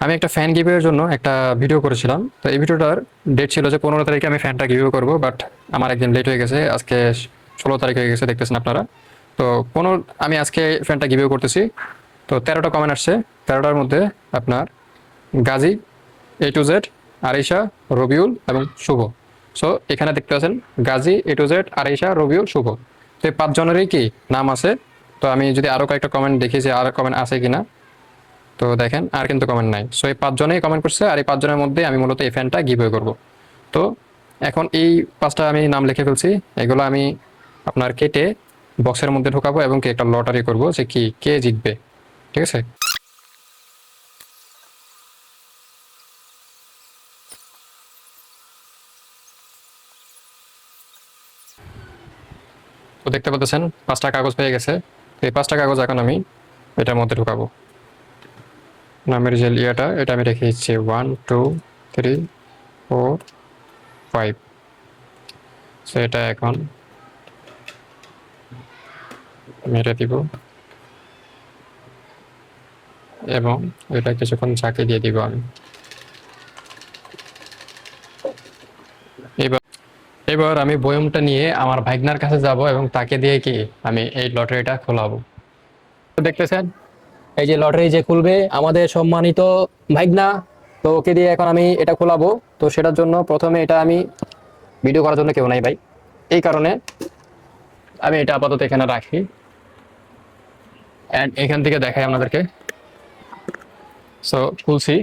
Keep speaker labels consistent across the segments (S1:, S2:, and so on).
S1: আমি একটা ফ্যান গিভের জন্য একটা ভিডিও করেছিলাম। তো এই ভিডিওটার ডেট ছিল যে 15 তারিখে আমি ফ্যানটা গিভ করবো, বাট আমার একদিন লেট হয়ে গেছে। আজকে 16 তারিখ হয়ে গেছে, দেখতেছেন আপনারা। তো আমি আজকে ফ্যানটা গিভ করতেছি। তো 13টা কমেন্ট আসছে। 13টার মধ্যে আপনার Gazi, A to Z, Arisha, Rabiul এবং শুভ। সো এখানে দেখতে পাচ্ছেন Gazi, A to Z, Arisha, Rabiul, শুভ। তো এই 5 জনেরই কি নাম আছে। তো আমি যদি আরও কয়েকটা কমেন্ট দেখি যে আর কমেন্ট আছে কিনা, তো দেখেন আর কিন্তু কমেন্ট নাই। সো এই 5 জনেই কমেন্ট করছে, আর এই 5 জনের মধ্যে আমি মূলত এই ফ্যানটা গিভওয়ে করব। তো এখন এই 5টা আমি নাম লিখে ফেলছি। এগুলো আমি আপনার কেটে বক্সের মধ্যে ঢোকাবো এবং কি একটা লটারি করব যে কি কে জিতবে। ঠিক আছে। তো দেখতে পাচ্ছেন 5টা কাগজ পেয়ে গেছে। তো এই 5টা কাগজ এখন আমি এটার মধ্যে ঢোকাবো। নামের যে ইয়েটা এটা আমি রেখে দিচ্ছি 1 2 3 4 5। সো এটা এখন মেরে দিব এবং এটা কিছুক্ষণ ঝাঁকি দিয়ে দিব আমি। এবার এবার আমি বয়মটা নিয়ে আমার ভাইগনার কাছে যাব এবং তাকে দিয়ে কি আমি এই লটারিটা খোলাবো। তো দেখতেছেন এই যে লটারি যে খুলবে আমাদের সম্মানিত ভাইগনা। তো ওকে দিয়ে এখন আমি এটা খোলাবো। তো সেটার জন্য প্রথমে এটা আমি ভিডিও করার জন্য কেউ নাই ভাই, এই কারণে আমি এটা আপাতত এখানে রাখি। অ্যান্ড এখান থেকে দেখাই আপনাদেরকে। সো খুলছি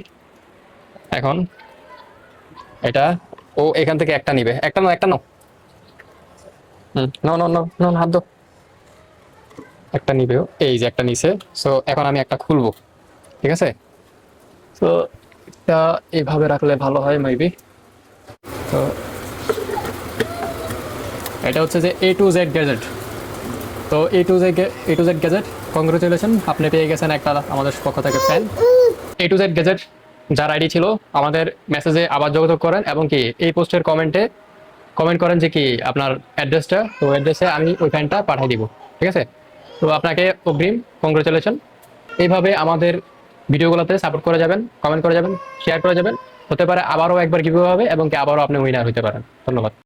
S1: এখন। এটা ও এখান থেকে একটা নিবে, একটা নাও, একটা নাও। নো নো নো নো, হাত দাও। একটা নিবেও, এই যে একটা নিছে। সো এখন আমি একটা খুলবো। ঠিক আছে। তো এটা এইভাবে রাখলে ভালো হয় মেবি। তো এটা হচ্ছে যে A to Z গ্যাজেট। তো A to Z gadget, congratulation, আপনি পেয়ে গেছেন একটা আমাদের পক্ষ থেকে fan. A to Z gadget যার আইডি ছিল আমাদের মেসেজে আবার যোগাযোগ করেন এবং কি এই পোস্টের কমেন্টে কমেন্ট করেন যে কি আপনার অ্যাড্রেসটা। তো অ্যাড্রেসে আমি ওই ফ্যানটা পাঠিয়ে দিব। ঠিক আছে। তো আপনাকে অগ্রিম কংগ্রেচুলেশন। এইভাবে আমাদের ভিডিওগুলোতে সাপোর্ট করে যাবেন, কমেন্ট করে যাবেন, শেয়ার করে যাবেন। হতে পারে আবারও একবার গিভওয়ে হবে এবং কি আবারও আপনি উইনার হতে পারেন। ধন্যবাদ।